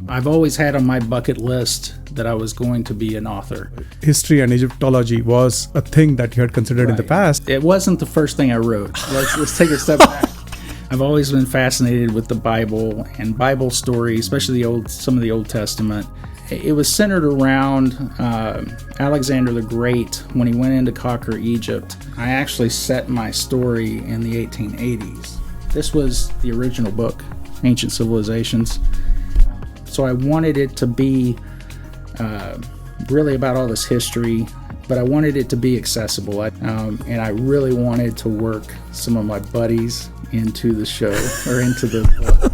I've always had on my bucket list that I was going to be an author. History and Egyptology was a thing that you had considered in the past. It wasn't the first thing I wrote. Let's take a step back. I've always been fascinated with the Bible and Bible stories, especially some of the Old Testament. It was centered around Alexander the Great when he went in to conquer Egypt. I actually set my story in the 1880s. This was the original book, Ancient Civilizations. So I wanted it to be really about all this history, but I wanted it to be accessible. And I really wanted to work some of my buddies into the show or into the book.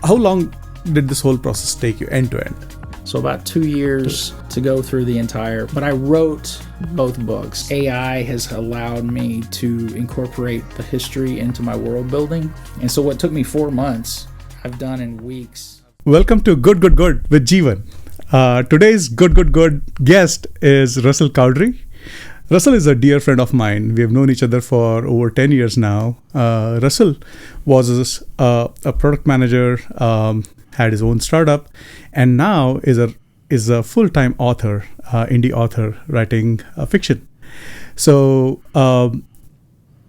How long did this whole process take you end to end? So about 2 years to go through the entire, but I wrote both books. AI has allowed me to incorporate the history into my world building. And so what took me 4 months, I've done in weeks. Welcome to Good, Good, Good with Jeevan. Today's Good, Good, Good guest is Russell Cowdrey. Russell is a dear friend of mine. We have known each other for over 10 years now. Russell was a product manager, had his own startup, and now is a full-time author, indie author, writing fiction. So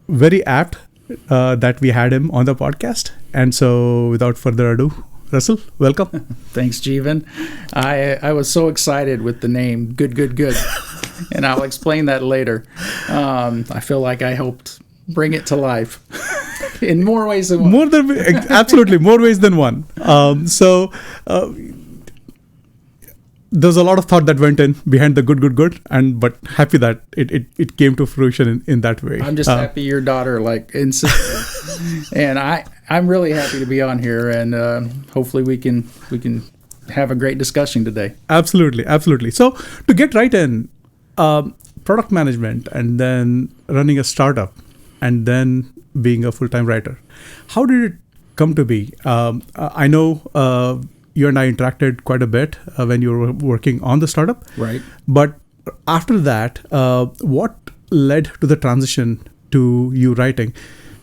very apt that we had him on the podcast. And so without further ado, Russell, welcome. Thanks, Jeevan. I was so excited with the name Good, Good, Good, and I'll explain that later. I feel like I helped bring it to life in more ways than one. Absolutely, more ways than one. There's a lot of thought that went in behind the Good, Good, Good, but happy that it came to fruition in that way. I'm just happy your daughter insisted, and I'm really happy to be on here, and hopefully we can have a great discussion today. Absolutely. So to get right in, product management and then running a startup and then being a full-time writer, how did it come to be? I know you and I interacted quite a bit when you were working on the startup. Right. But after that, what led to the transition to you writing?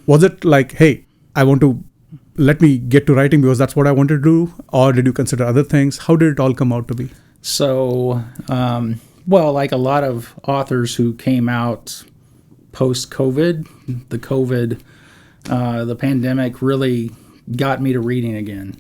Was it like, hey, let me get to writing because that's what I wanted to do? Or did you consider other things? How did it all come out to be? So, like a lot of authors who came out post-COVID, the pandemic really got me to reading again.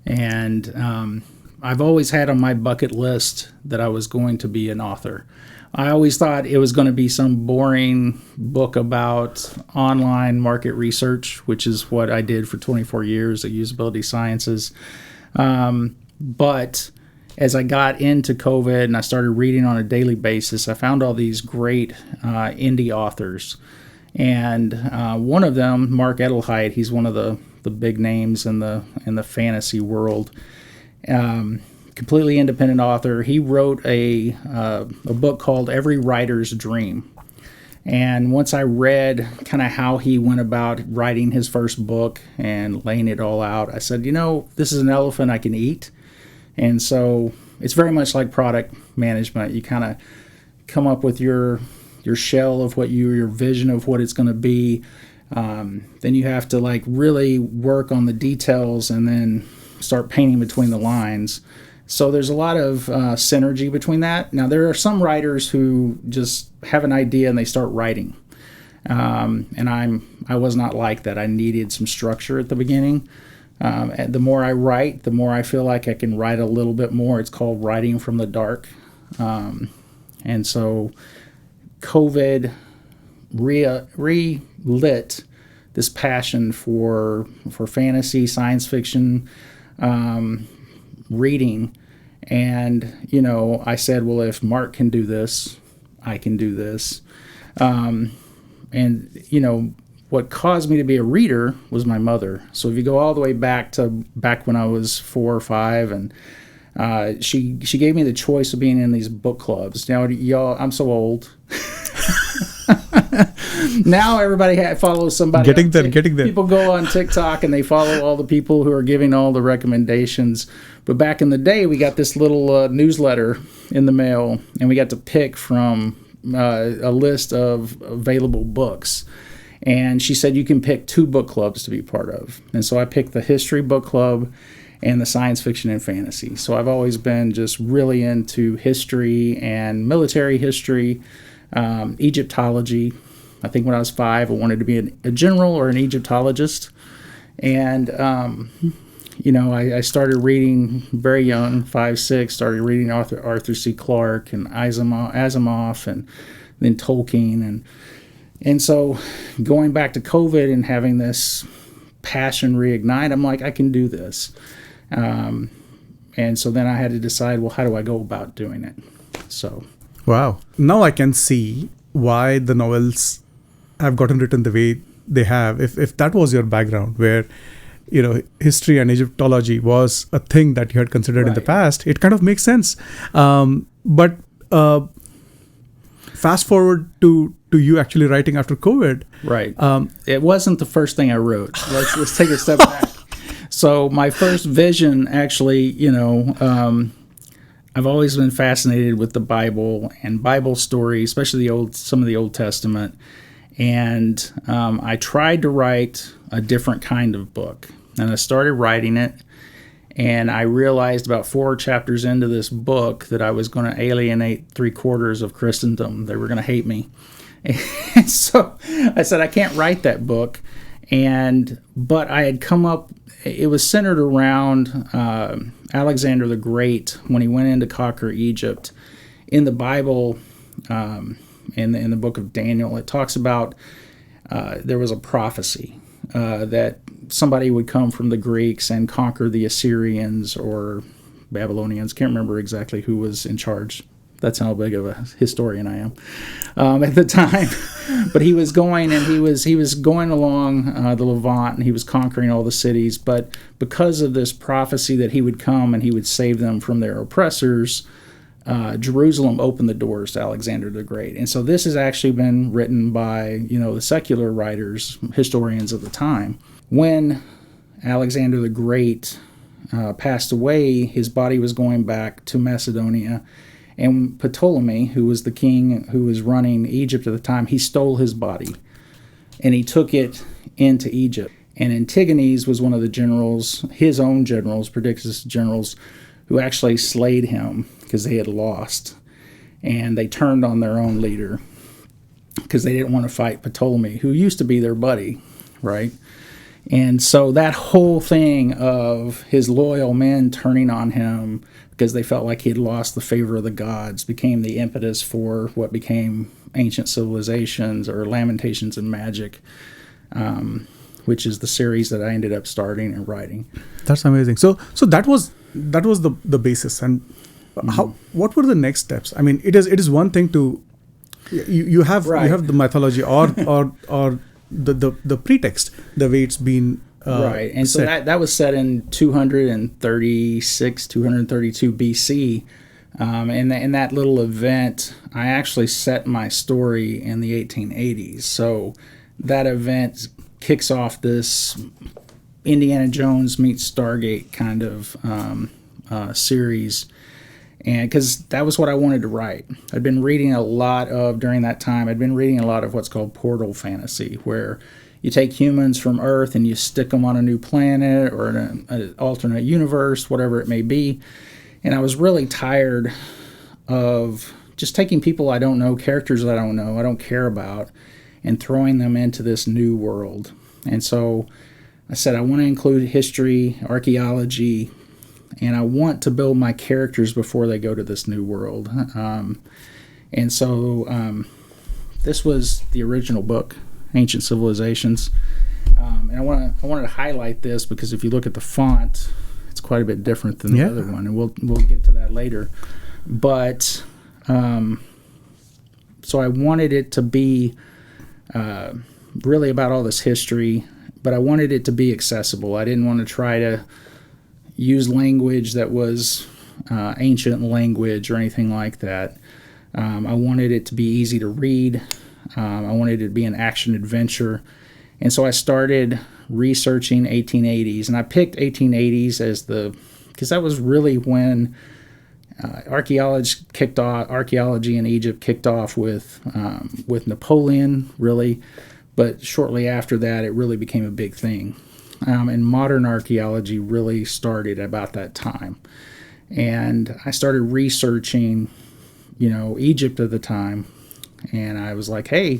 And I've always had on my bucket list that I was going to be an author. I always thought it was going to be some boring book about online market research, which is what I did for 24 years at Usability Sciences. But as I got into COVID and I started reading on a daily basis, I found all these great indie authors. And one of them, Mark Edelheit, he's one of the big names in the fantasy world. Completely independent author. He wrote a book called Every Writer's Dream. And once I read kind of how he went about writing his first book and laying it all out, I said, this is an elephant I can eat. And so it's very much like product management. You kind of come up with your shell of your vision of what it's going to be. Then you have to really work on the details and then start painting between the lines. So there's a lot of synergy between that. Now there are some writers who just have an idea and they start writing. And I was not like that. I needed some structure at the beginning. The more I write, the more I feel like I can write a little bit more. It's called writing from the dark. And so COVID relit this passion for fantasy, science fiction, reading. And, I said, well, if Mark can do this, I can do this. What caused me to be a reader was my mother. So if you go all the way back when I was 4 or 5, and she gave me the choice of being in these book clubs. Now, y'all, I'm so old. Now everybody follows somebody. Getting there. People go on TikTok and they follow all the people who are giving all the recommendations. But back in the day, we got this little newsletter in the mail, and we got to pick from a list of available books. And she said you can pick 2 book clubs to be part of. And so I picked the History Book Club and the science fiction and fantasy. So I've always been just really into history and military history, Egyptology. I think when I was 5, I wanted to be a general or an Egyptologist. And, I started reading very young, 5, 6, started reading Arthur C. Clarke and Asimov and then Tolkien. And so going back to COVID and having this passion reignite, I'm like, I can do this. And so then I had to decide, well, how do I go about doing it? So. Wow. Now I can see why the novels have gotten written the way they have. If that was your background, where, history and Egyptology was a thing that you had considered in the past, it kind of makes sense. But fast forward to you actually writing after COVID. Right. It wasn't the first thing I wrote. Let's take a step back. So my first vision, actually, I've always been fascinated with the Bible and Bible stories, especially some of the Old Testament. And I tried to write a different kind of book. And I started writing it. And I realized about 4 chapters into this book that I was going to alienate 3/4 of Christendom. They were going to hate me. And so I said, I can't write that book. But I had come up, it was centered around Alexander the Great when he went in to conquer Egypt. In the Bible, in the book of Daniel, it talks about there was a prophecy that somebody would come from the Greeks and conquer the Assyrians or Babylonians. Can't remember exactly who was in charge. That's how big of a historian I am at the time. But he was going, and he was going along the Levant, and he was conquering all the cities. But because of this prophecy that he would come and he would save them from their oppressors, Jerusalem opened the doors to Alexander the Great. And so this has actually been written by, the secular writers, historians of the time. When Alexander the Great passed away, his body was going back to Macedonia. And Ptolemy, who was the king who was running Egypt at the time, he stole his body. And he took it into Egypt. And Antigenes was one of the generals, his own generals, Perdiccas' generals, who actually slayed him because they had lost. And they turned on their own leader because they didn't want to fight Ptolemy, who used to be their buddy, right? And so that whole thing of his loyal men turning on him because they felt like he had lost the favor of the gods became the impetus for what became Ancient Civilizations or Lamentations and Magic, which is the series that I ended up starting and writing. That's amazing. So that was the basis. And what were the next steps? I mean, it is one thing to you have the mythology or the pretext, the way it's been right. And set. so that was set in 236, 232 BC. In that little event, I actually set my story in the 1880s. So that event kicks off this Indiana Jones meets Stargate kind of series. And because that was what I wanted to write. I'd been reading a lot of, during that time, I'd been reading a lot of what's called portal fantasy, where you take humans from Earth and you stick them on a new planet or an alternate universe, whatever it may be. And I was really tired of just taking people I don't know, characters that I don't care about, and throwing them into this new world. And so I said, I want to include history, archaeology, and I want to build my characters before they go to this new world. And so this was the original book, Ancient Civilizations. And I wanted to highlight this because if you look at the font, it's quite a bit different than the other one, and we'll get to that later. But so I wanted it to be really about all this history, but I wanted it to be accessible. I didn't want to try to use language that was ancient language or anything like that. I wanted it to be easy to read. I wanted it to be an action adventure. And so I started researching 1880s, and I picked 1880s as because that was really when archaeology in Egypt kicked off with Napoleon, really. But shortly after that, it really became a big thing. and modern archaeology really started about that time. And I started researching, Egypt at the time. And I was like, hey,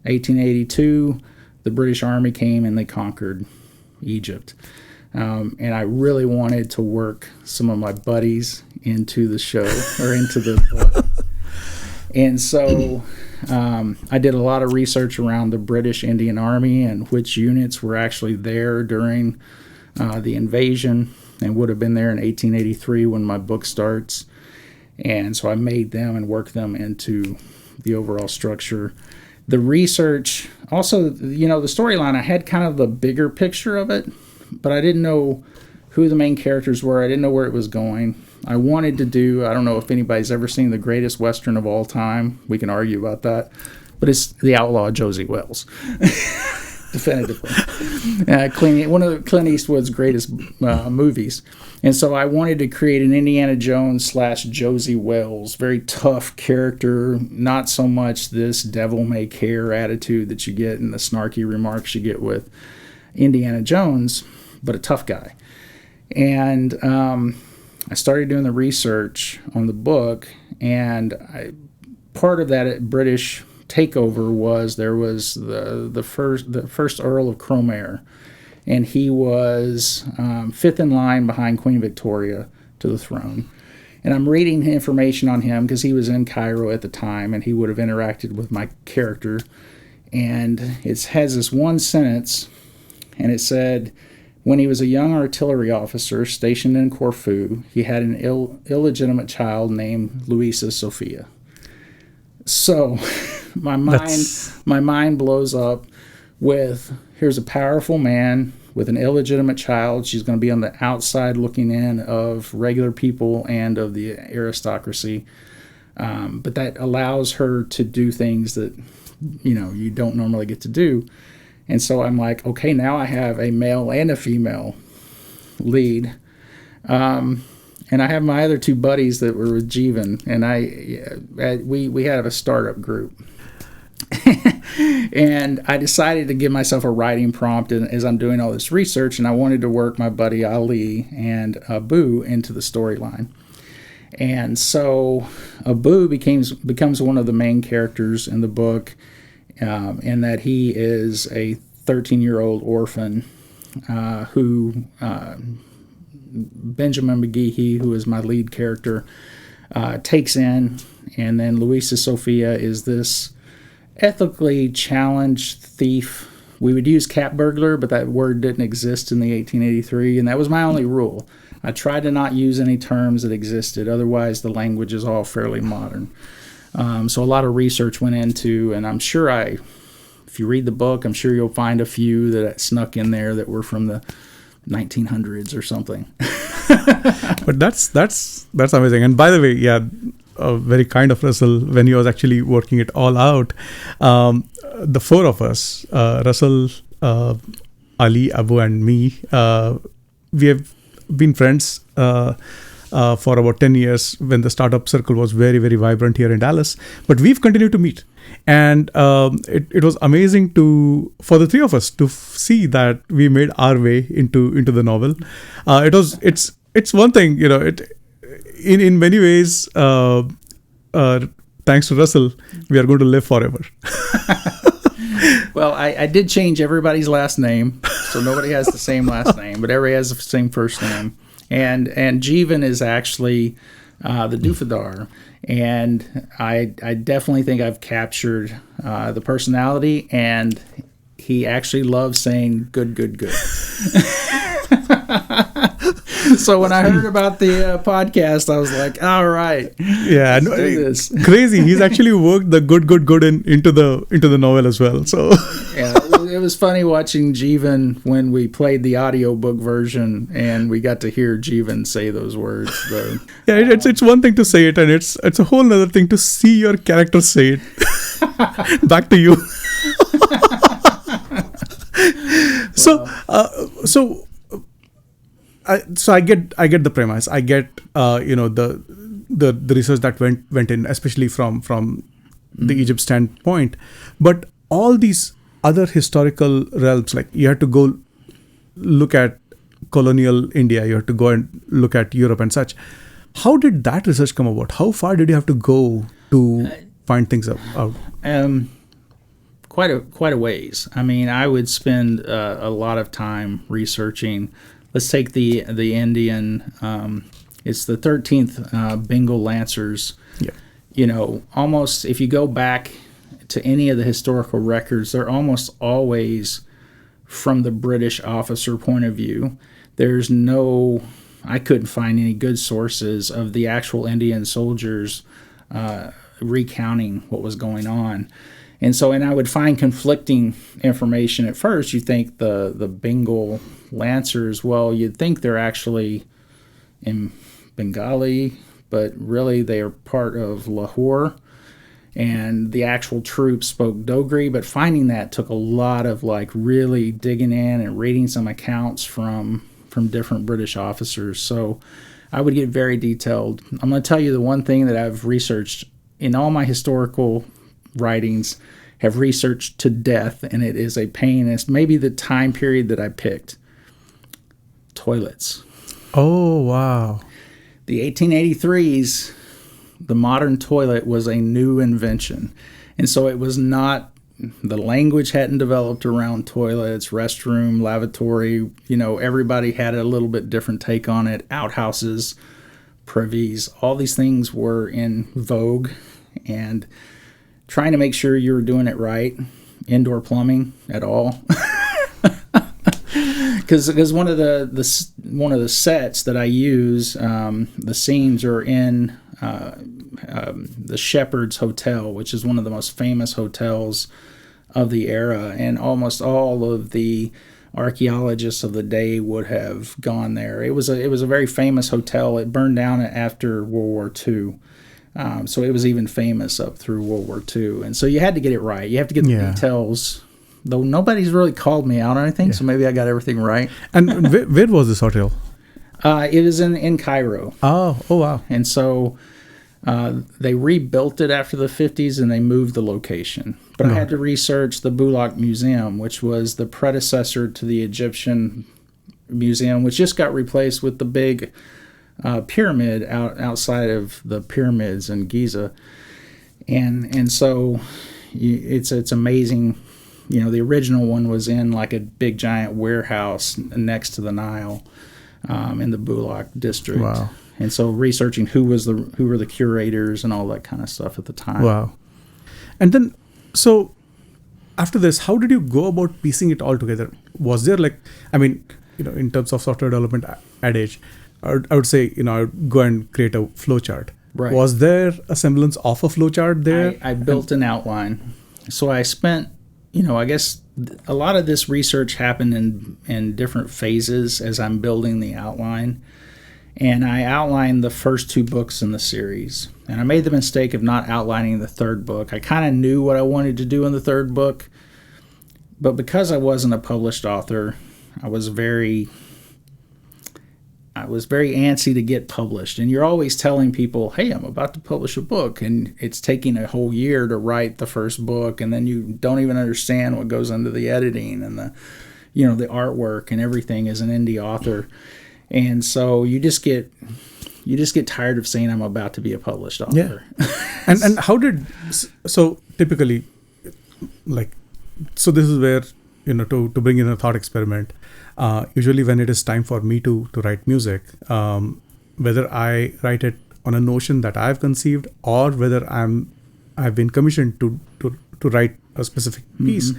1882, the British Army came and they conquered Egypt. And I really wanted to work some of my buddies into the show or into the book. And so I did a lot of research around the British Indian Army and which units were actually there during the invasion and would have been there in 1883 when my book starts. And so I made them and worked them into the overall structure. The research, also, the storyline, I had kind of the bigger picture of it, but I didn't know who the main characters were. I didn't know where it was going. I wanted to do, I don't know if anybody's ever seen the greatest Western of all time. We can argue about that. But it's The Outlaw Josie Wells. Definitively. One of Clint Eastwood's greatest movies. And so I wanted to create an Indiana Jones / Josie Wells, very tough character, not so much this devil may care attitude that you get and the snarky remarks you get with Indiana Jones, but a tough guy. And I started doing the research on the book, and part of that British takeover was there was the first Earl of Cromer, and he was fifth in line behind Queen Victoria to the throne. And I'm reading information on him because he was in Cairo at the time, and he would have interacted with my character. And it has this one sentence, and it said, when he was a young artillery officer stationed in Corfu, he had an illegitimate child named Louisa Sophia. So my mind blows up with, here's a powerful man with an illegitimate child. She's going to be on the outside looking in of regular people and of the aristocracy. But that allows her to do things that, you don't normally get to do. And so I'm like, okay, now I have a male and a female lead. And I have my other two buddies that were with Jeevan, and we had a startup group. And I decided to give myself a writing prompt as I'm doing all this research, and I wanted to work my buddy Ali and Abu into the storyline. And so Abu becomes one of the main characters in the book, in that he is a 13-year-old orphan who Benjamin McGehee, who is my lead character, takes in. And then Louisa Sophia is this ethically challenged thief. We would use cat burglar, but that word didn't exist in the 1883, and that was my only rule. I tried to not use any terms that existed. Otherwise, the language is all fairly modern. So a lot of research went into, and I'm sure if you read the book, I'm sure you'll find a few that snuck in there that were from the 1900s or something. But that's amazing. And by the way, yeah, very kind of Russell when he was actually working it all out. The four of us, Russell, Ali, Abu, and me, we have been friends for about 10 years when the startup circle was very, very vibrant here in Dallas. But we've continued to meet. And it was amazing for the three of us to see that we made our way into the novel. It's one thing, in many ways, thanks to Russell, we are going to live forever. Well, I did change everybody's last name, so nobody has the same last name, but everybody has the same first name. And Jeevan is actually the doofadar. And I definitely think I've captured the personality, and he actually loves saying good, good, good. So when I heard about the podcast, I was like, all right, yeah, let's do this. Crazy. He's actually worked the good, good, good into the novel as well. So yeah, it was funny watching Jeevan when we played the audiobook version and we got to hear Jeevan say those words. Yeah, it's one thing to say it, and it's a whole other thing to see your character say it back to you. So I get the premise. I get the research that went in, especially from the Egypt standpoint. But all these other historical realms, like you had to go look at colonial India. You have to go and look at Europe and such. How did that research come about? How far did you have to go to find things out? Quite a ways. I mean, I would spend a lot of time researching. Let's take the Indian. It's the 13th Bengal Lancers. Yeah. You know, almost if you go back to any of the historical records, they're almost always from the British officer point of view. I couldn't find any good sources of the actual Indian soldiers recounting what was going on. And I would find conflicting information at first. You think the Bengal Lancers, well, you'd think they're actually in Bengali, but really they are part of Lahore. And the actual troops spoke Dogri, but finding that took a lot of really digging in and reading some accounts from different British officers. So I would get very detailed. I'm going to tell you the one thing that I've researched in all my historical writings, have researched to death, and it is a pain. It's maybe the time period that I picked. Toilets. Oh, wow. The 1883s, the modern toilet was a new invention. And so it was not, the language hadn't developed around toilets, restroom, lavatory. You know, everybody had a little bit different take on it. Outhouses, privies, all these things were in vogue. And trying to make sure you were doing it right, indoor plumbing at all. Because one of the sets that I use, the scenes are in the Shepherd's Hotel, which is one of the most famous hotels of the era, and almost all of the archaeologists of the day would have gone there. It was a very famous hotel. It burned down after World War II. So it was even famous up through World War II. And so you had to get it right. You have to get the details. Though nobody's really called me out on anything, so maybe I got everything right. And where was this hotel? It was in Cairo. Oh, wow. And so they rebuilt it after the 50s, and they moved the location. But I had to research the Bulaq Museum, which was the predecessor to the Egyptian Museum, which just got replaced with the big pyramid outside of the pyramids in Giza, and so it's amazing. You know, the original one was in a big giant warehouse next to the Nile in the Bulaq district. Wow. And so researching who were the curators and all that kind of stuff at the time. Wow. And then, so after this, how did you go about piecing it all together? Was there in terms of software development adage, I would say, I would go and create a flowchart. Right. Was there a semblance of a flowchart there? I built an outline. So I spent, I guess a lot of this research happened in different phases as I'm building the outline. And I outlined the first 2 books in the series. And I made the mistake of not outlining the 3rd book. I kind of knew what I wanted to do in the 3rd book. But because I wasn't a published author, I was very antsy to get published. And you're always telling people, hey, I'm about to publish a book. And it's taking a whole year to write the first book. And then you don't even understand what goes into the editing and the artwork and everything as an indie author. And so you just get tired of saying I'm about to be a published author. Yeah. And how did, so typically, so this is where, to bring in a thought experiment. Usually when it is time for me to write music, whether I write it on a notion that I've conceived or whether I've been commissioned to write a specific piece,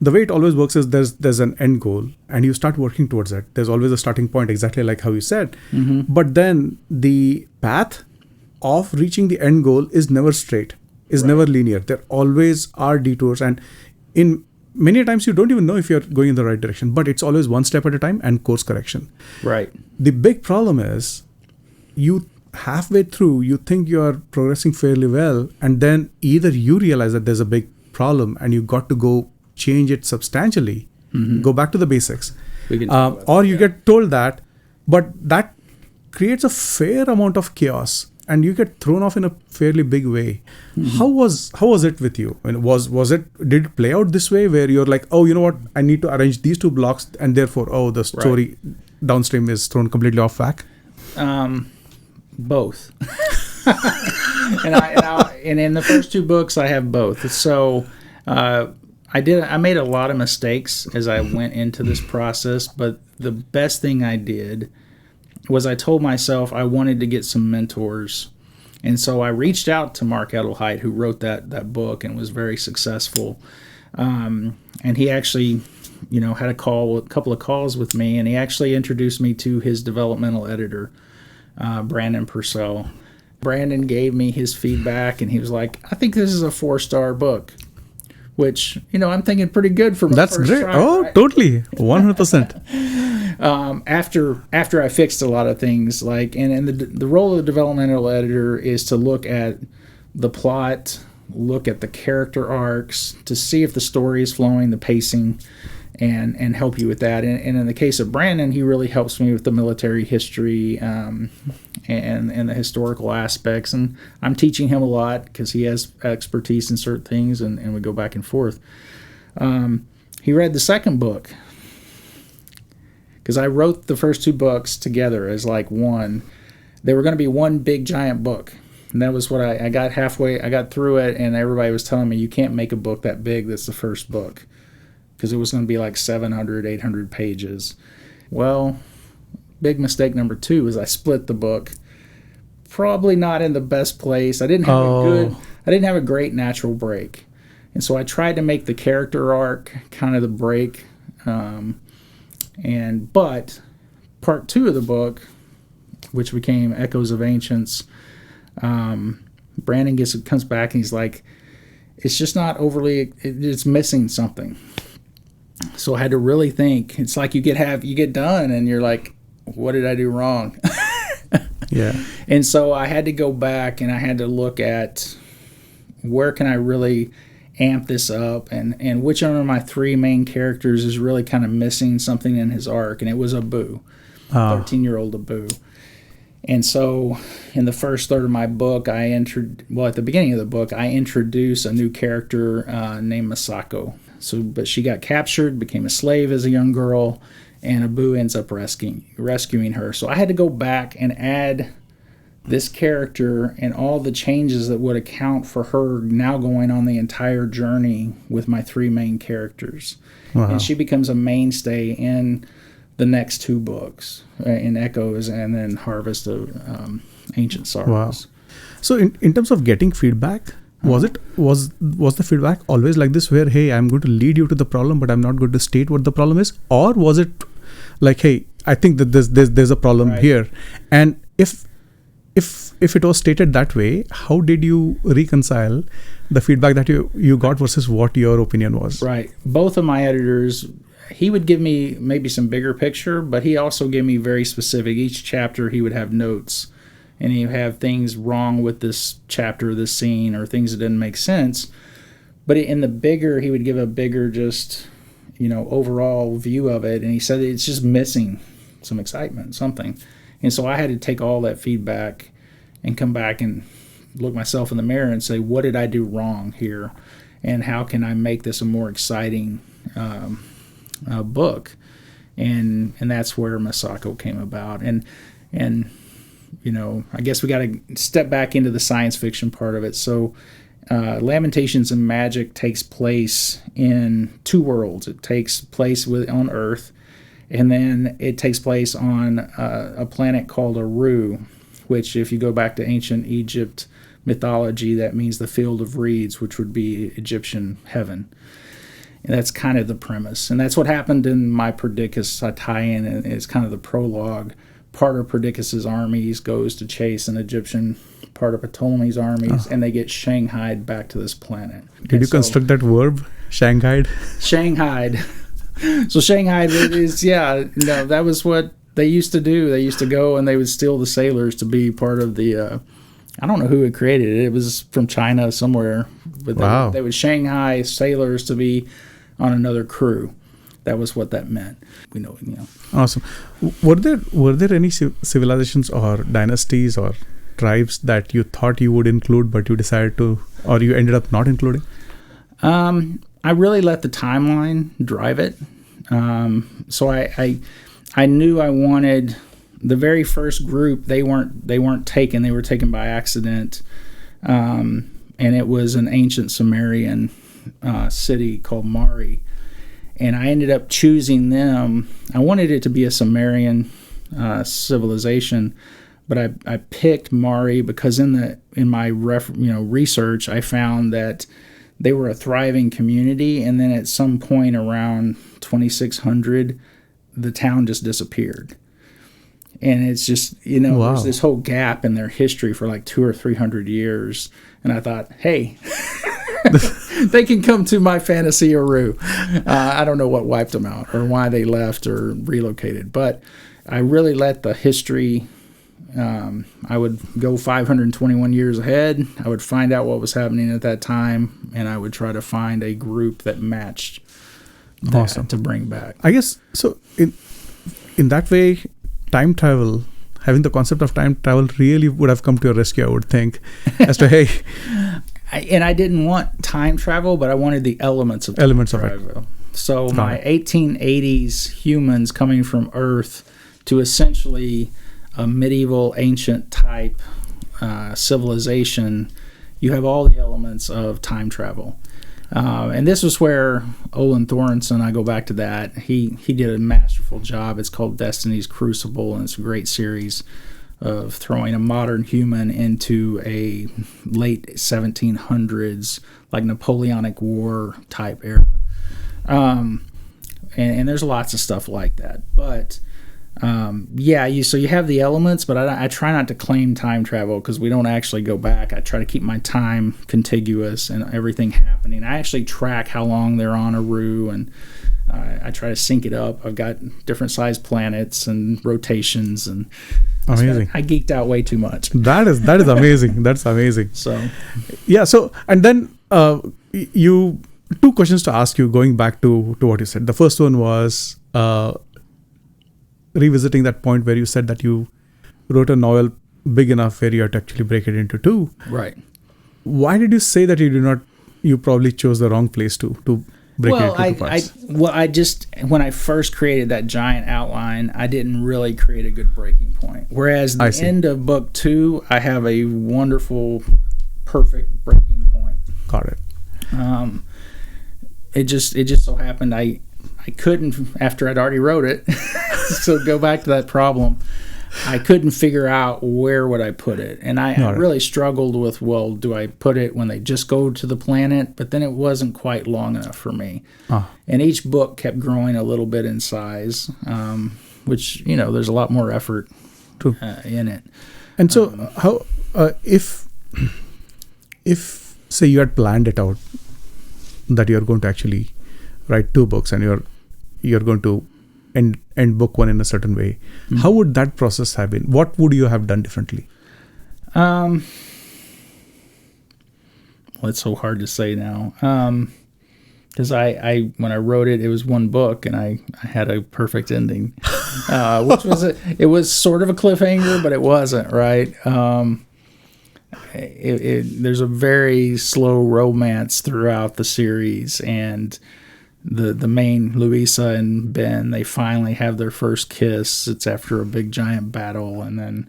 the way it always works is there's an end goal and you start working towards it. There's always a starting point, exactly like how you said. But then the path of reaching the end goal is never straight, is never linear. There always are detours, and in many times you don't even know if you're going in the right direction, but it's always one step at a time and course correction. Right. The big problem is you halfway through, you think you're progressing fairly well, and then either you realize that there's a big problem and you got to go change it substantially, go back to the basics, or you get told that, but that creates a fair amount of chaos. and you get thrown off in a fairly big way. How was it with you? And did it play out this way where you're like, oh, you know what, I need to arrange these two blocks, and therefore, oh, the story downstream is thrown completely off track? Both. And in the first two books, I have both. So I made a lot of mistakes as I went into this process, but the best thing I did was I told myself I wanted to get some mentors. And so I reached out to Mark Edelheit, who wrote that book and was very successful. And he actually, had a couple of calls with me, and he actually introduced me to his developmental editor, Brandon Purcell. Brandon gave me his feedback, and he was like, I think this is a 4-star book, which, I'm thinking pretty good for my That's first great. try, Oh, right? totally. 100%. After I fixed a lot of things, and the role of the developmental editor is to look at the plot, look at the character arcs, to see if the story is flowing, the pacing, and help you with that. And in the case of Brandon, he really helps me with the military history and the historical aspects. And I'm teaching him a lot because he has expertise in certain things, and we go back and forth. He read the second book, because I wrote the first two books together as one. They were going to be one big giant book. And that was what I got halfway. I got through it, and everybody was telling me, you can't make a book that big that's the first book, because it was going to be 700, 800 pages. Well, big mistake number 2 is I split the book. Probably not in the best place. I didn't have a great natural break. And so I tried to make the character arc kind of the break. But part 2 of the book, which became Echoes of Ancients, Brandon comes back and he's like, it's just not overly, it's missing something. So I had to really think. It's like you get done and you're like, what did I do wrong? Yeah. And so I had to go back and I had to look at where can I really amp this up, and which one of my 3 main characters is really kind of missing something in his arc, and it was Abu, 13-year-old Abu. And so in the first third of my book, at the beginning of the book, I introduce a new character named Masako. But she got captured, became a slave as a young girl, and Abu ends up rescuing her. So I had to go back and add this character and all the changes that would account for her now going on the entire journey with my 3 main characters. Wow. And she becomes a mainstay in the next 2 books, in Echoes and then Harvest of Ancient Sorrows. Wow. So in terms of getting feedback, was the feedback always like this, where, hey, I'm going to lead you to the problem, but I'm not going to state what the problem is? Or was it like, hey, I think that there's a problem here, and if it was stated that way, how did you reconcile the feedback that you got versus what your opinion was? Right. Both of my editors, he would give me maybe some bigger picture, but he also gave me very specific. Each chapter he would have notes, and he would have things wrong with this chapter, this scene, or things that didn't make sense. But in the bigger, he would give a bigger just, overall view of it, and he said it's just missing some excitement, something. And so I had to take all that feedback and come back and look myself in the mirror and say, what did I do wrong here? And how can I make this a more exciting book? And that's where Masako came about. And I guess we got to step back into the science fiction part of it. So Lamentations and Magic takes place in 2 worlds. It takes place on Earth, and then it takes place on a planet called Aru, which, if you go back to ancient Egypt mythology, that means the field of reeds, which would be Egyptian heaven. And that's kind of the premise. And that's what happened in my Perdiccas tie-in. It's kind of the prologue. Part of Perdiccas' armies goes to chase an Egyptian part of Ptolemy's armies, and they get shanghaied back to this planet. Did you construct that verb, shanghaied? Shanghaied. So Shanghai that was what they used to do. They used to go and they would steal the sailors to be part of the, I don't know who had created it. It was from China somewhere. But they would Shanghai sailors to be on another crew. That was what that meant. We know. Awesome. Were there any civilizations or dynasties or tribes that you thought you would include, but you decided to, or you ended up not including? I really let the timeline drive it. So I knew I wanted the very first group. They weren't taken. They were taken by accident, and it was an ancient Sumerian city called Mari. And I ended up choosing them. I wanted it to be a Sumerian civilization, but I picked Mari because in my research I found that they were a thriving community, and then at some point around 2600, the town just disappeared. And it's just, Wow. There's this whole gap in their history for like 200 or 300 years. And I thought, hey, they can come to my fantasy Aru. I don't know what wiped them out or why they left or relocated, but I really let the history. I would go 521 years ahead. I would find out what was happening at that time, and I would try to find a group that matched that Awesome. to bring back. I guess so. In that way, time travel, having the concept of time travel, really would have come to your rescue, I would think, as to hey. I didn't want time travel, but I wanted the elements of Elements time of it. travel. So my 1880s humans coming from Earth to essentially a medieval ancient type civilization, you have all the elements of time travel. And this was where Olin Thorenson, I go back to that, he did a masterful job. It's called Destiny's Crucible, and it's a great series of throwing a modern human into a late 1700s, like Napoleonic War type era. And there's lots of stuff like that. But so you have the elements, but I try not to claim time travel because we don't actually go back. I try to keep my time contiguous and everything happening. I actually track how long they're on Aru, and I try to sync it up. I've got different sized planets and rotations, and Amazing. I geeked out way too much. That is amazing. That's amazing. So Yeah. So, and then you two questions to ask you going back to what you said. The first one was revisiting that point where you said that you wrote a novel big enough where you had to actually break it into two. right. Why did you say that you probably chose the wrong place to break it into two parts? I just, when I first created that giant outline, I didn't really create a good breaking point. Whereas the end of book 2, I have a wonderful, perfect breaking point. Got it. It just so happened I couldn't, after I'd already wrote it, so go back to that problem, I couldn't figure out where would I put it. And I really struggled with, well, do I put it when they just go to the planet? But then it wasn't quite long enough for me. And each book kept growing a little bit in size, which, there's a lot more effort in it. And so how, if say you had planned it out, that you're going to actually write 2 books and you're going to end book 1 in a certain way, how would that process have been? What would you have done differently? Well, it's so hard to say now. Because I when I wrote it, it was 1 book, and I had a perfect ending, which was it was sort of a cliffhanger, but it wasn't, right? There's a very slow romance throughout the series, and the main Louisa and Ben, they finally have their first kiss. It's after a big giant battle, and then,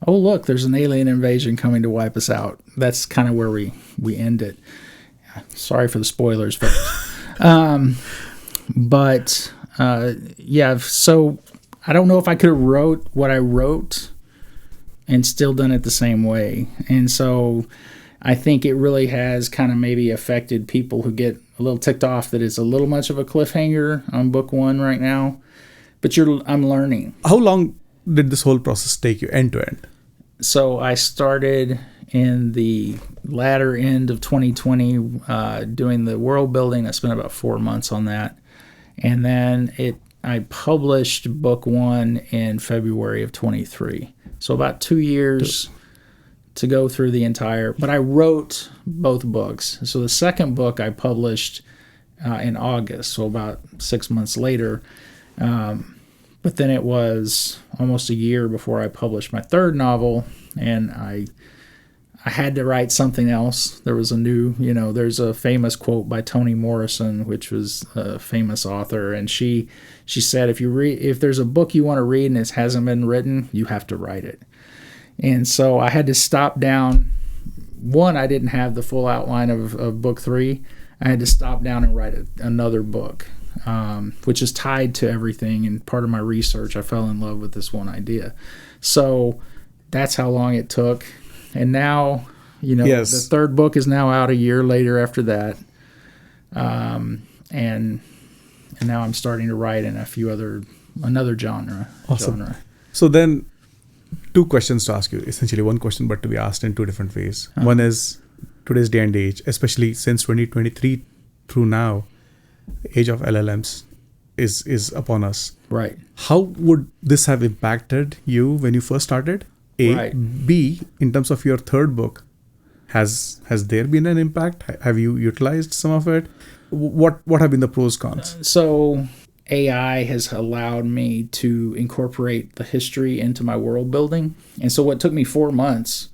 oh look, there's an alien invasion coming to wipe us out. That's kind of where we end it. Sorry for the spoilers, folks. So I don't know if I could have wrote what I wrote and still done it the same way. And so I think it really has kind of maybe affected people who get a little ticked off that it's a little much of a cliffhanger on book 1 right now. But I'm learning. How long did this whole process take you end to end? So I started in the latter end of 2020 doing the world building. I spent about 4 months on that. And then I published book 1 in February of 23. So about 2 years to go through the entire, but I wrote both books. So the second book I published in August, so about 6 months later. But then it was almost a year before I published my third novel, and I had to write something else. There was a new, there's a famous quote by Toni Morrison, which was a famous author, and she said, if there's a book you want to read and it hasn't been written, you have to write it. And so I had to stop down. One, I didn't have the full outline of book 3. I had to stop down and write another book, which is tied to everything. And part of my research, I fell in love with this one idea. So that's how long it took. And now, Yes. the third book is now out a year later after that. And now I'm starting to write in another genre. Awesome. So then, 2 questions to ask you. Essentially, one question, but to be asked in 2 different ways. One is today's day and age, especially since 2023 through now, age of LLMs is upon us. Right. How would this have impacted you when you first started? A. Right. B, in terms of your third book, has there been an impact? Have you utilized some of it? What have been the pros, cons? So AI has allowed me to incorporate the history into my world building. And so what took me 4 months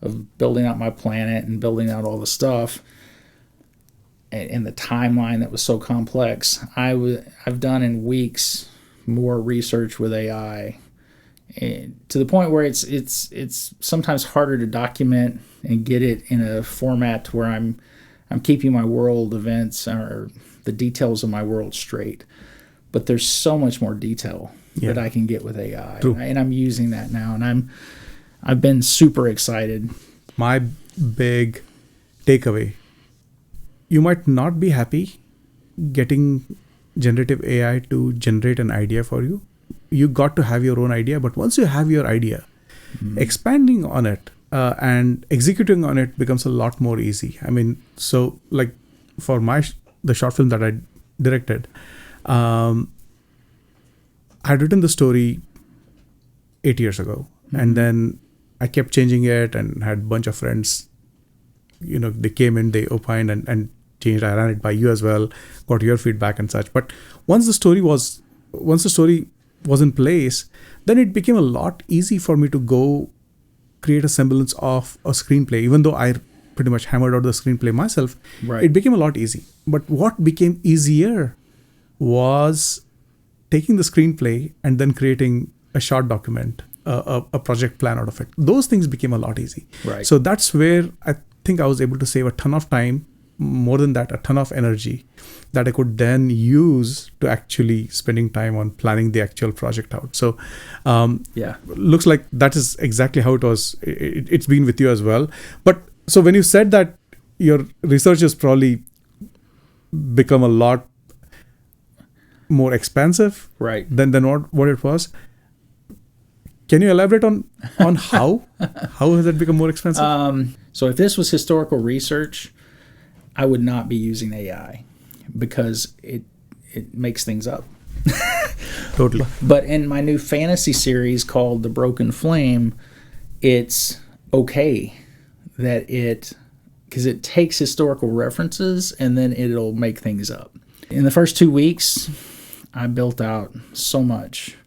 of building out my planet and building out all the stuff and the timeline that was so complex, I've done in weeks more research with AI, and to the point where it's sometimes harder to document and get it in a format where I'm keeping my world events or the details of my world straight. But there's so much more detail that I can get with AI. True. And I'm using that now, and I've been super excited. My big takeaway, you might not be happy getting generative AI to generate an idea for you. You got to have your own idea, but once you have your idea, expanding on it and executing on it becomes a lot more easy. I mean, so like for the short film that I directed, I'd written the story 8 years ago, and then I kept changing it and had a bunch of friends, they came in, they opined and changed. I ran it by you as well, got your feedback and such. But once the story was in place, then it became a lot easy for me to go create a semblance of a screenplay. Even though I pretty much hammered out the screenplay myself, it became a lot easy. But what became easier was taking the screenplay and then creating a short document, a project plan out of it. Those things became a lot easy. Right. So that's where I think I was able to save a ton of time, more than that, a ton of energy that I could then use to actually spending time on planning the actual project out. So looks like that is exactly how it was. It's been with you as well. But so when you said that your research has probably become a lot more expansive than what it was, can you elaborate on how has it become more expensive? So if this was historical research, I would not be using AI because it makes things up. Totally. But in my new fantasy series called The Broken Flame, it's okay that because it takes historical references and then it'll make things up. In the first 2 weeks, I built out so much.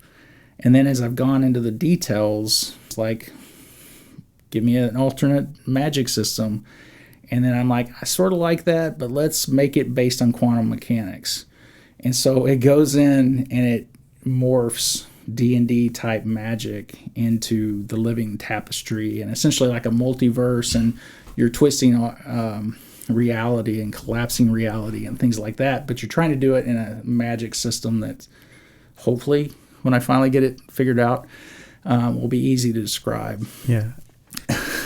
And then as I've gone into the details, it's like, give me an alternate magic system. And then I'm like, I sort of like that, but let's make it based on quantum mechanics. And so it goes in and it morphs D&D type magic into the living tapestry and essentially like a multiverse, and you're twisting reality and collapsing reality and things like that. But you're trying to do it in a magic system that hopefully, when I finally get it figured out, will be easy to describe. Yeah.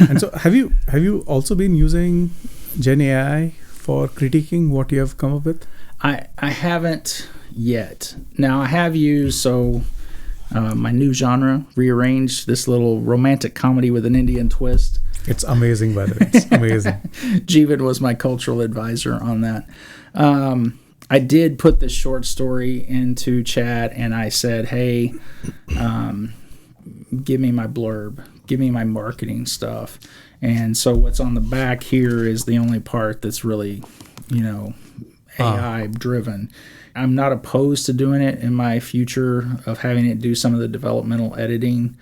And so have you also been using Gen AI for critiquing what you have come up with? I haven't yet. Now I have used my new genre, Rearranged, this little romantic comedy with an Indian twist. It's amazing, by the way. It's amazing. Jeevan was my cultural advisor on that. I did put this short story into chat and I said, hey, give me my blurb, give me my marketing stuff. And so what's on the back here is the only part that's really, AI driven. I'm not opposed to doing it in my future of having it do some of the developmental editing.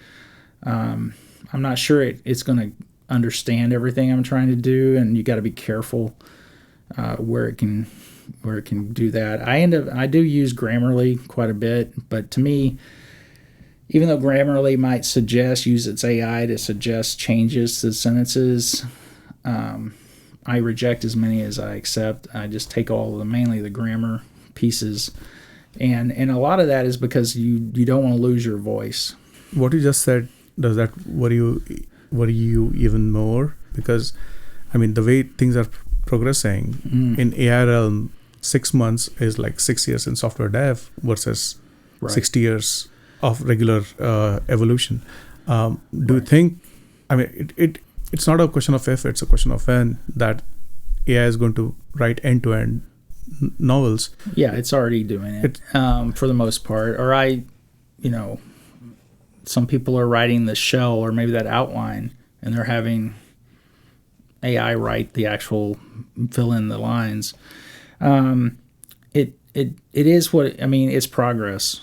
I'm not sure it's going to understand everything I'm trying to do, and you got to be careful where it can do that. I do use Grammarly quite a bit, but to me, even though Grammarly might use its AI to suggest changes to sentences, I reject as many as I accept. I just take mainly the grammar pieces, and a lot of that is because you don't want to lose your voice. What you just said, does that worry you even more? Because, I mean, the way things are progressing in AI realm, 6 months is like 6 years in software dev versus 60 years of regular evolution. Do you think, I mean, it's not a question of if, it's a question of when that AI is going to write end-to-end novels? Yeah, it's already doing it for the most part. Or some people are writing the shell or maybe that outline, and they're having AI write the actual fill in the lines. It is what I mean. It's progress.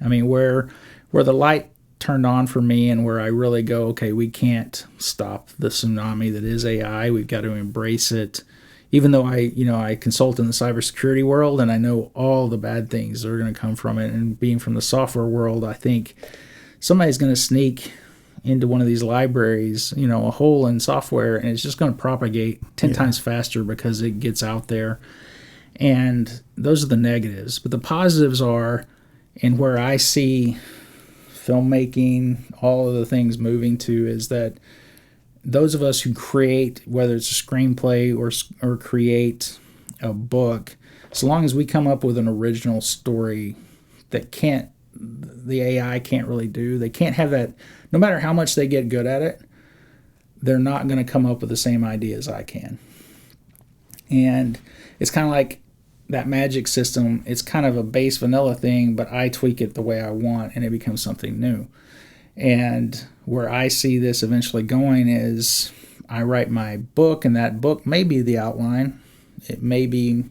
I mean, where the light turned on for me, and where I really go, okay, we can't stop the tsunami that is AI. We've got to embrace it. Even though I consult in the cybersecurity world, and I know all the bad things that are going to come from it, and being from the software world, I think somebody's going to sneak into one of these libraries, a hole in software, and it's just going to propagate 10 times faster because it gets out there. And those are the negatives. But the positives are, and where I see filmmaking, all of the things moving to, is that those of us who create, whether it's a screenplay or create a book, so long as we come up with an original story that the AI can't really do, they can't have that, no matter how much they get good at it, they're not going to come up with the same idea as I can. And it's kind of like that magic system. It's kind of a base vanilla thing, but I tweak it the way I want, and it becomes something new. And where I see this eventually going is I write my book, and that book may be the outline. It may be,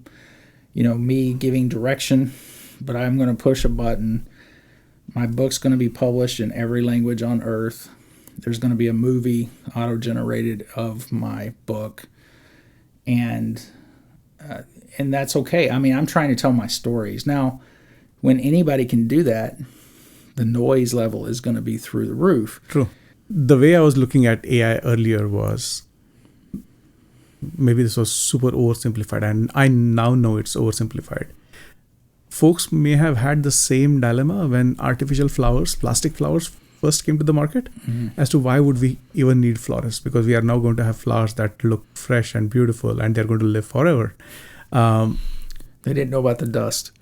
me giving direction, but I'm going to push a button. My book's going to be published in every language on earth. There's going to be a movie auto-generated of my book, and that's okay. I mean, I'm trying to tell my stories. Now, when anybody can do that, the noise level is going to be through the roof. True. The way I was looking at AI earlier was, maybe this was super oversimplified, and I now know it's oversimplified. Folks may have had the same dilemma when artificial flowers, plastic flowers, first came to the market, as to why would we even need florists, because we are now going to have flowers that look fresh and beautiful, and they're going to live forever. They didn't know about the dust.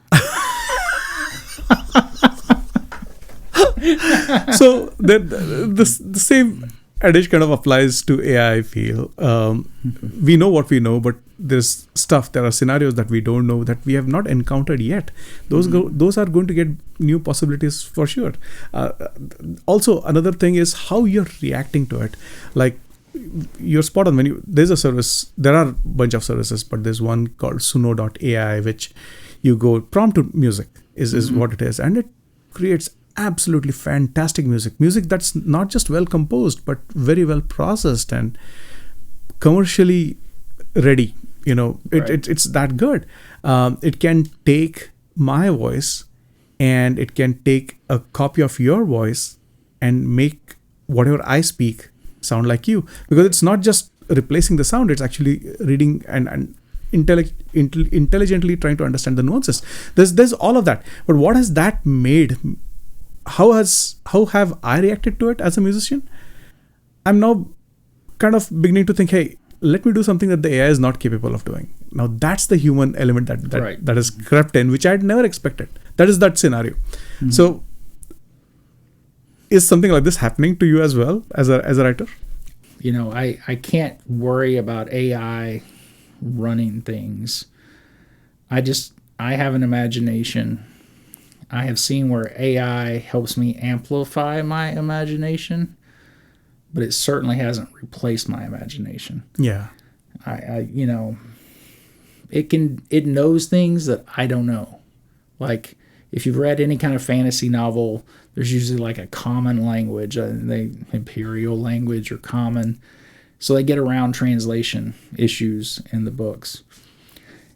So the same adage kind of applies to AI, I feel. We know what we know, but there are scenarios that we don't know, that we have not encountered yet. Those are going to get new possibilities for sure. Also, another thing is how you're reacting to it. Like, you're spot on. There's a service, there are a bunch of services, but there's one called suno.ai, which you go prompt to music is what it is, and it creates absolutely fantastic music that's not just well composed, but very well processed and commercially ready. It's that good. It can take my voice, and it can take a copy of your voice and make whatever I speak sound like you, because it's not just replacing the sound, it's actually reading and intelligently trying to understand the nuances. There's all of that. But what has that made? How have I reacted to it as a musician? I'm now kind of beginning to think, hey, let me do something that the AI is not capable of doing. Now that's the human element that has crept in, which I had never expected. That is that scenario. So is something like this happening to you as well as a writer? I can't worry about AI running things. I have an imagination. I have seen where AI helps me amplify my imagination, but it certainly hasn't replaced my imagination. Yeah. It knows things that I don't know. Like, if you've read any kind of fantasy novel, there's usually like a common language, imperial language or common. So they get around translation issues in the books.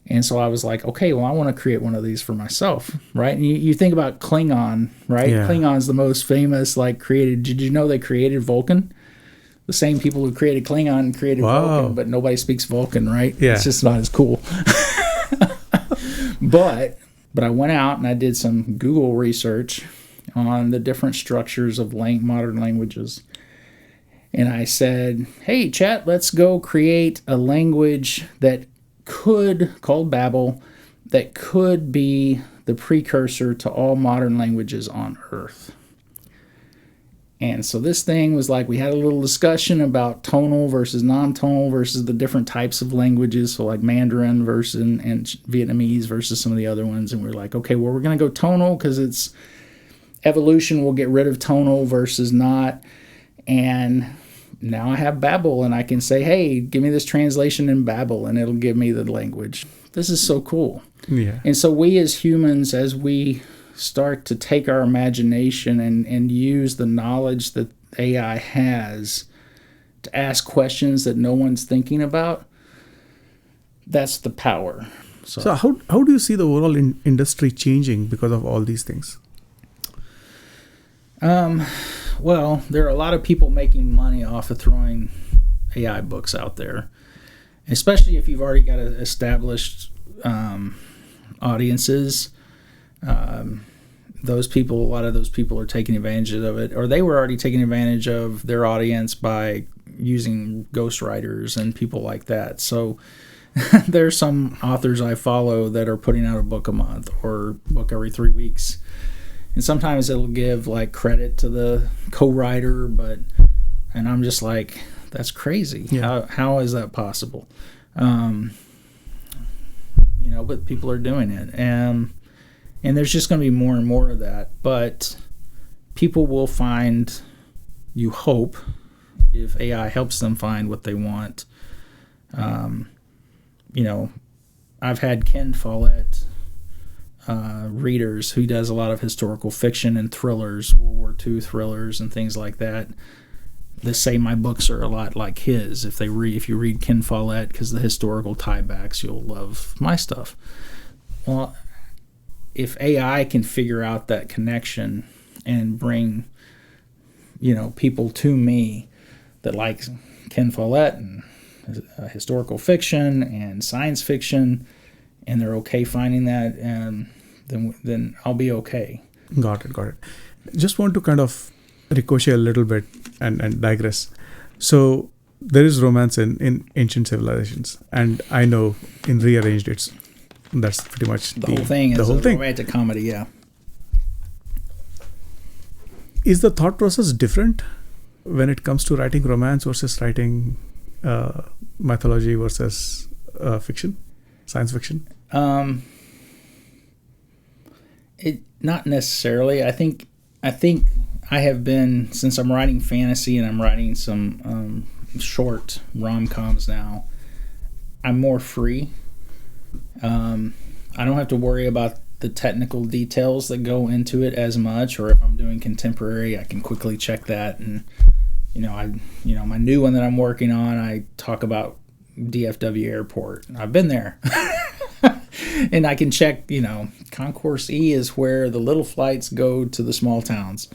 And so I was like, okay, well, I want to create one of these for myself, right? And you think about Klingon, right? Yeah. Klingon's the most famous, created. Did you know they created Vulcan? The same people who created Klingon created Vulcan, but nobody speaks Vulcan, right? Yeah. It's just not as cool. But I went out and I did some Google research on the different structures of modern languages. And I said, hey, chat, let's go create a language called Babel, that could be the precursor to all modern languages on Earth. And so this thing was we had a little discussion about tonal versus non-tonal versus the different types of languages, so like Mandarin versus and Vietnamese versus some of the other ones. And we're like, okay, well, we're going to go tonal because it's evolution will get rid of tonal versus not. And now I have Babel, and I can say, hey, give me this translation in Babel, and it'll give me the language. This is so cool. Yeah. And so we as humans, as we start to take our imagination and use the knowledge that AI has to ask questions that no one's thinking about, that's the power. So how do you see the overall industry changing because of all these things? Well, there are a lot of people making money off of throwing AI books out there, especially if you've already got established audiences. A lot of those people are taking advantage of it, or they were already taking advantage of their audience by using ghostwriters and people like that. So there's some authors I follow that are putting out a book a month or book every 3 weeks. And sometimes it'll give credit to the co-writer, and I'm just like, that's crazy. Yeah. How is that possible? But people are doing it. And there's just going to be more and more of that. But people will find, you hope, if AI helps them find what they want. I've had Ken Follett readers who does a lot of historical fiction and thrillers, World War II thrillers and things like that. They say my books are a lot like his. If you read Ken Follett, because the historical tiebacks, you'll love my stuff. Well, if AI can figure out that connection and bring, people to me that like Ken Follett and historical fiction and science fiction, and they're okay finding that, and then I'll be okay. Got it. Just want to kind of ricochet a little bit and digress. So there is romance in ancient civilizations, and I know in Rearranged that's pretty much the whole thing. The is whole a thing. Romantic comedy, yeah. Is the thought process different when it comes to writing romance versus writing mythology versus fiction, science fiction? It not necessarily. I think I have been, since I'm writing fantasy and I'm writing some short rom-coms now, I'm more free. I don't have to worry about the technical details that go into it as much, or if I'm doing contemporary, I can quickly check that. And my new one that I'm working on, I talk about DFW Airport. I've been there. And I can check, Concourse E is where the little flights go to the small towns.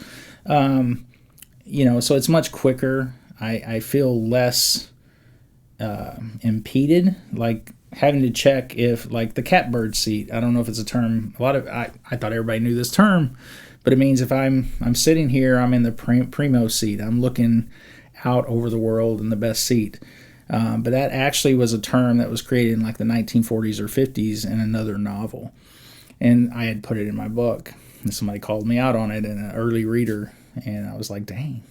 So it's much quicker. I feel less impeded, like having to check if, like the catbird seat, I don't know if it's a term. I thought everybody knew this term, but it means if I'm sitting here, I'm in the primo seat. I'm looking out over the world in the best seat. But that actually was a term that was created in like the 1940s or 50s in another novel. And I had put it in my book. And somebody called me out on it in an early reader. And I was like, dang.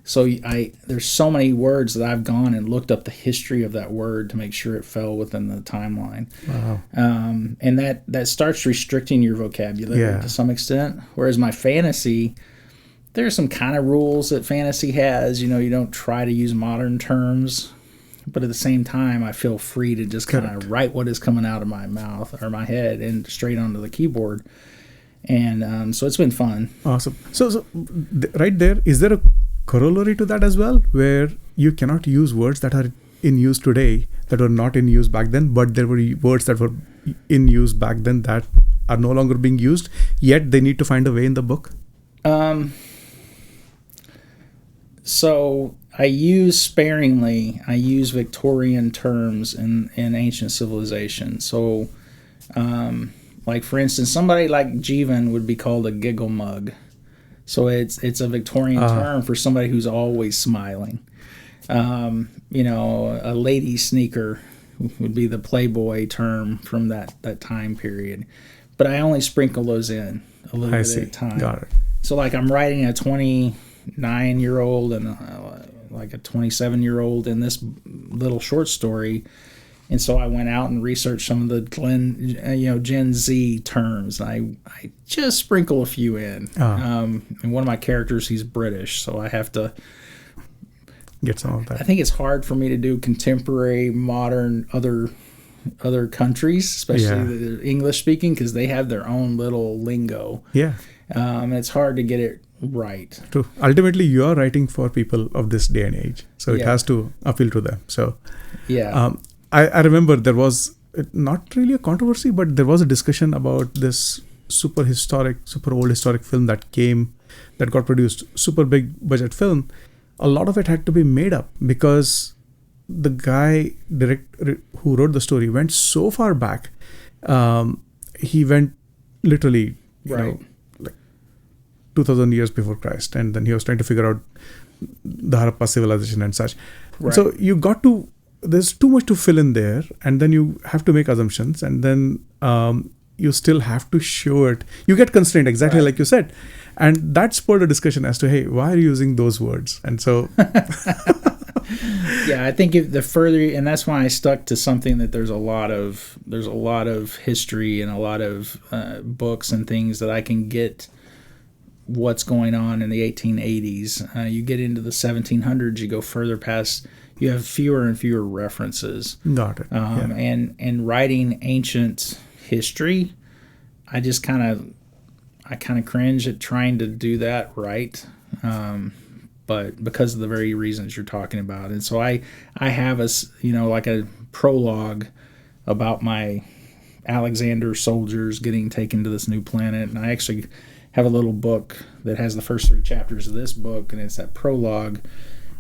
So there's so many words that I've gone and looked up the history of that word to make sure it fell within the timeline. Wow. And that starts restricting your vocabulary to some extent. Whereas my fantasy, there's some kind of rules that fantasy has. You don't try to use modern terms. But at the same time, I feel free to just kind of write what is coming out of my mouth or my head and straight onto the keyboard. And so it's been fun. Awesome. So right there, is there a corollary to that as well, where you cannot use words that are in use today that were not in use back then, but there were words that were in use back then that are no longer being used, yet they need to find a way in the book? So I use sparingly. I use Victorian terms in ancient civilization. So, like for instance, somebody like Jeevan would be called a giggle mug. So it's a Victorian term for somebody who's always smiling. A lady sneaker would be the Playboy term from that time period. But I only sprinkle those in a little bit at a time. Got it. So like I'm writing a 29-year-old and like a 27-year-old in this little short story. And so I went out and researched some of the Gen Z terms. I just sprinkle a few in. And one of my characters, he's British, so I have to get some of that. I think it's hard for me to do contemporary, modern, other countries, especially the English speaking, because they have their own little lingo. Yeah. And it's hard to get it right. True. Ultimately, you are writing for people of this day and age, so it has to appeal to them. So, I remember there was not really a controversy, but there was a discussion about this super old historic film that got produced, super big budget film. A lot of it had to be made up because the guy who wrote the story went so far back. He went literally, like 2,000 years before Christ, and then he was trying to figure out the Harappa civilization and such. Right. So there's too much to fill in there, and then you have to make assumptions, and then you still have to show it. You get constrained, exactly like you said. And that spurred a discussion as to, hey, why are you using those words? And so... I think the further, and that's why I stuck to something that there's a lot of history and a lot of books and things that I can get what's going on in the 1880s. You get into the 1700s, you go further past, you have fewer and fewer references. Got it. And writing ancient history, I kind of cringe at trying to do that right. But because of the very reasons you're talking about. And so I have like a prologue about my Alexander soldiers getting taken to this new planet. And I actually have a little book that has the first 3 chapters of this book, and it's that prologue.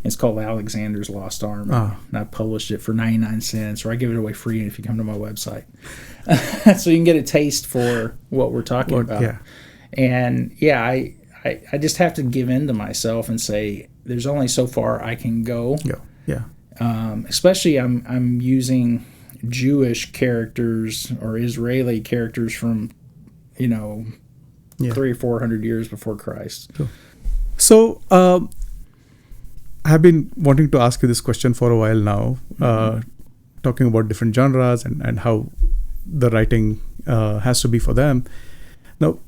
It's called Alexander's Lost Army. And I published it for 99 cents, or I give it away free if you come to my website. So you can get a taste for what we're talking about. Yeah. And I just have to give in to myself and say there's only so far I can go. Yeah. Especially I'm using Jewish characters or Israeli characters from 300 or 400 years before Christ. Sure. So I've been wanting to ask you this question for a while now, talking about different genres and how the writing has to be for them. Now,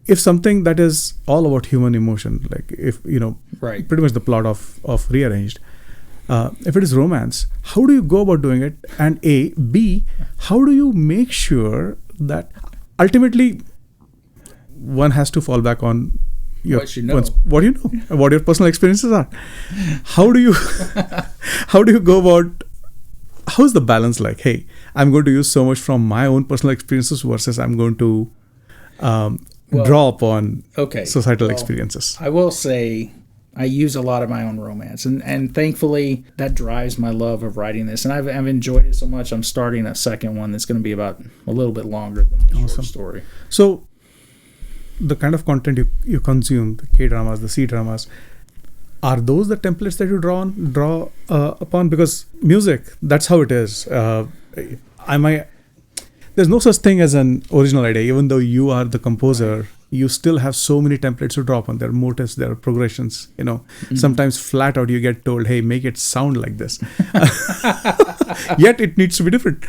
if something that is all about human emotion, like if pretty much the plot of Rearranged, if it is romance, how do you go about doing it? And B, how do you make sure that ultimately one has to fall back on what you know, what your personal experiences are? How do you go about? How's the balance like? Hey, I'm going to use so much from my own personal experiences versus I'm going to draw upon societal experiences. I will say I use a lot of my own romance, and thankfully that drives my love of writing this. And I've enjoyed it so much. I'm starting a second one that's going to be about a little bit longer than the short story. So the kind of content you consume, the K-dramas, the C-dramas, are those the templates that you draw upon? Because music, that's how it is. There's no such thing as an original idea. Even though you are the composer, you still have so many templates to draw upon. There are motifs, there are progressions. Sometimes flat out you get told, "Hey, make it sound like this," yet it needs to be different.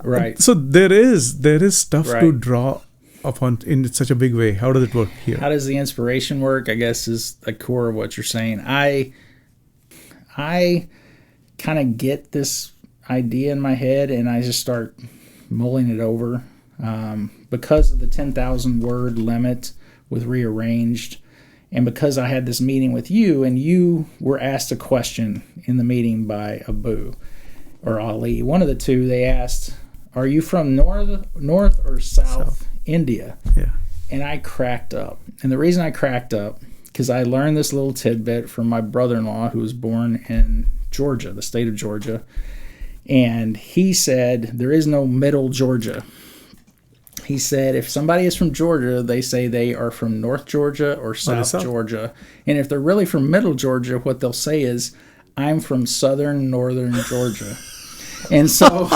Right. So there is stuff to draw upon in such a big way. How does it work here? How does the inspiration work? I guess is the core of what you're saying. I kind of get this idea in my head, and I just start mulling it over. because of the 10,000 word limit with Rearranged, and because I had this meeting with you, and you were asked a question in the meeting by Abu or Ali, one of the two. They asked, "Are you from north or south India?" Yeah. And I cracked up. And the reason I cracked up, because I learned this little tidbit from my brother-in-law, who was born in Georgia, the state of Georgia. And he said, there is no middle Georgia. He said, if somebody is from Georgia, they say they are from North Georgia or South Georgia. And if they're really from Middle Georgia, what they'll say is, I'm from Southern Northern Georgia. And so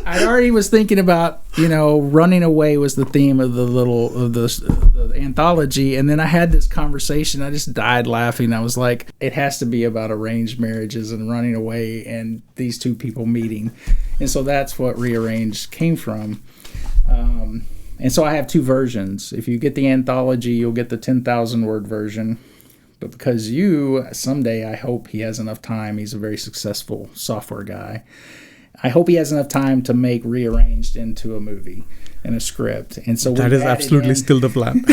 I already was thinking about, running away was the theme of the anthology. And then I had this conversation. I just died laughing. I was like, it has to be about arranged marriages and running away and these two people meeting. And so that's what Rearranged came from. And so I have two versions. If you get the anthology, you'll get the 10,000 word version. But because someday I hope he has enough time. He's a very successful software guy. I hope he has enough time to make Rearranged into a movie and a script. And so that is absolutely still the plan.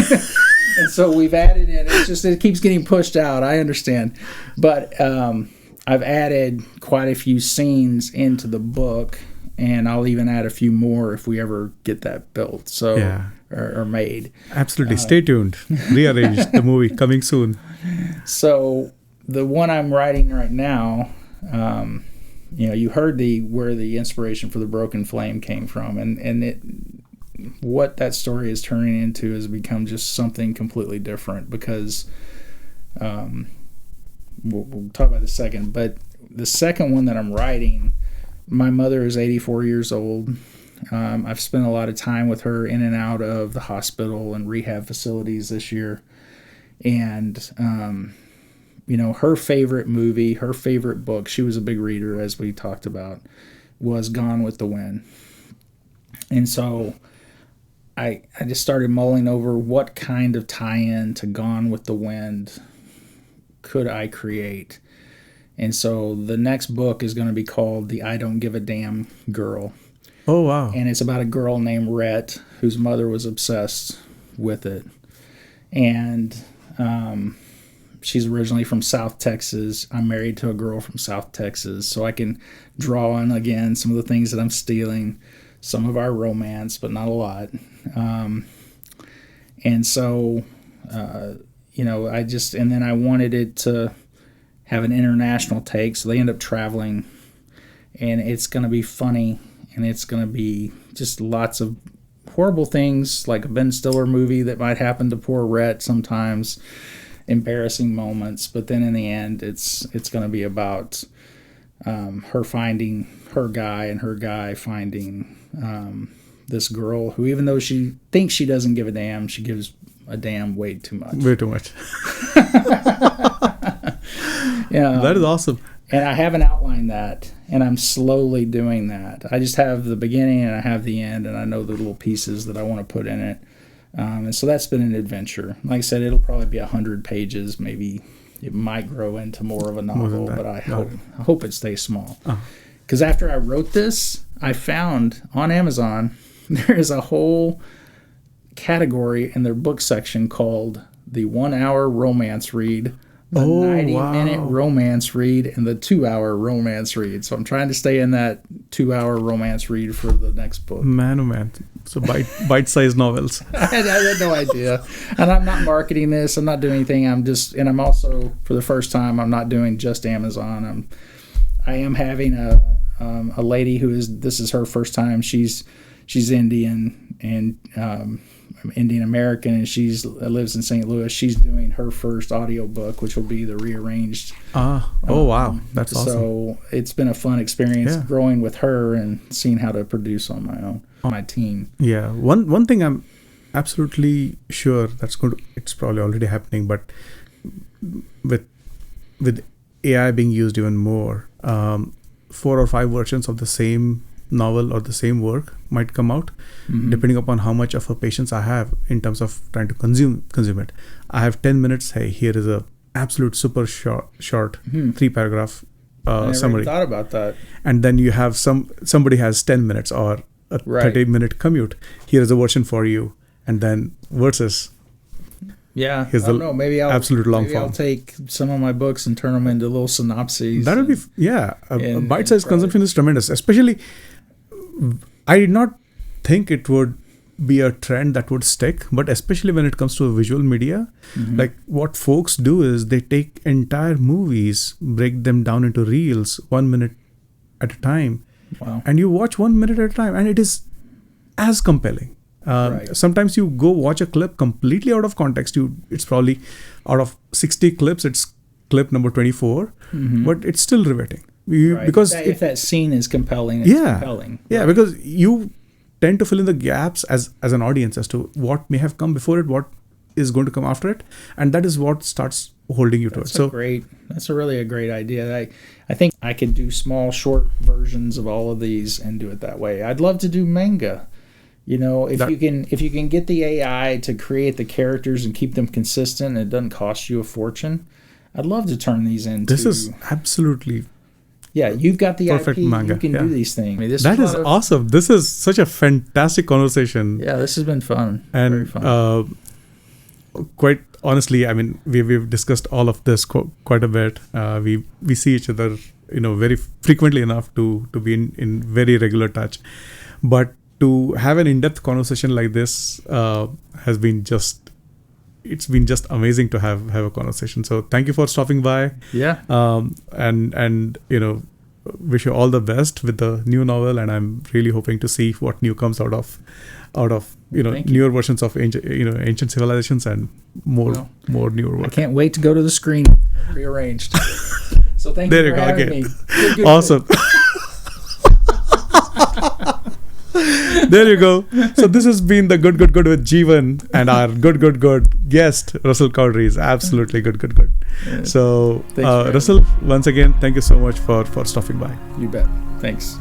And so we've added in. It keeps getting pushed out. I understand, but I've added quite a few scenes into the book, and I'll even add a few more if we ever get that built. So or made. Absolutely. Stay tuned. Rearranged, the movie coming soon. So the one I'm writing right now, you heard where the inspiration for The Broken Flame came from, and what that story is turning into has become just something completely different because we'll talk about the second. But the second one that I'm writing, my mother is 84 years old. I've spent a lot of time with her in and out of the hospital and rehab facilities this year. And, her favorite movie, her favorite book, she was a big reader, as we talked about, was Gone with the Wind. And so I just started mulling over what kind of tie-in to Gone with the Wind could I create. And so the next book is going to be called The I Don't Give a Damn Girl. Oh, wow. And it's about a girl named Rhett whose mother was obsessed with it. And she's originally from South Texas. I'm married to a girl from South Texas. So I can draw on, again, some of the things that I'm stealing, some of our romance, but not a lot. And so, and then I wanted it to have an international take. So they end up traveling, and it's going to be funny. And it's going to be just lots of horrible things, like a Ben Stiller movie that might happen to poor Rhett sometimes, embarrassing moments. But then in the end, it's going to be about her finding her guy and her guy finding this girl who, even though she thinks she doesn't give a damn, she gives a damn way too much. Way too much. Yeah, that is awesome. And I haven't outlined that, and I'm slowly doing that. I just have the beginning and I have the end, and I know the little pieces that I want to put in it. And so that's been an adventure. Like I said, it'll probably be 100 pages. Maybe it might grow into more of a novel, but I hope it stays small. Because after I wrote this, I found on Amazon there is a whole category in their book section called the 1 hour romance read, the 90-minute romance read, and the 2 hour romance read. So I'm trying to stay in that 2 hour romance read for the next book. Man, oh man. So bite-sized novels. I had no idea. And I'm not marketing this. I'm not doing anything. I'm also, for the first time, I'm not doing just Amazon. I am having a lady this is her first time. She's Indian and Indian American, and she lives in St. Louis. She's doing her first audiobook, which will be the Rearranged. Wow, that's awesome. So it's been a fun experience growing with her and seeing how to produce on my own, on my team. Yeah, one thing I'm absolutely sure it's probably already happening, but with AI being used even more, 4 or 5 versions of the same novel or the same work might come out, depending upon how much of a patience I have in terms of trying to consume it. I have 10 minutes. Hey, here is a absolute super short 3-paragraph I never summary. thought about that. And then you have somebody has 10 minutes or a Right. 30-minute commute. Here is a version for you, and then versus. Yeah, Here's I don't the know. Maybe I'll form. take some of my books and turn them into little synopses. That would be a and bite-sized probably- consumption is tremendous. Especially, I did not think it would be a trend that would stick, but especially when it comes to visual media, like what folks do is they take entire movies, break them down into reels, 1 minute at a time, Wow. and you watch 1 minute at a time, and it is as compelling. Right. Sometimes you go watch a clip completely out of context. It's probably out of 60 clips, it's clip number 24, but it's still riveting. Right. Because if that scene is compelling, it's yeah, compelling. yeah, because you tend to fill in the gaps as an audience as to what may have come before it, what is going to come after it, and that is what starts holding you to it. That's really a great idea. I think I could do small, short versions of all of these and do it that way. I'd love to do manga. You know, if you can get the AI to create the characters and keep them consistent, and it doesn't cost you a fortune. I'd love to turn these into. This is absolutely. Yeah, you've got the perfect IP. manga. You can do these things. I mean, That is awesome. This is such a fantastic conversation. Yeah, this has been fun. And very fun. Quite honestly, I mean, we've discussed all of this quite a bit. We see each other, very frequently enough to be in very regular touch. But to have an in-depth conversation like this has been it's been just amazing to have a conversation. So thank you for stopping by. Yeah. And wish you all the best with the new novel, and I'm really hoping to see what new comes out of newer versions of ancient civilizations and more newer work. I can't wait to go to the screen. Rearranged. So thank There you you for go having again. me. Good. Awesome. There you go. So this has been the Good with Jeevan, and our good guest Russell Cowdrey is absolutely good. Yeah. So Thanks for Russell, once again, thank you so much for stopping by. You bet. Thanks.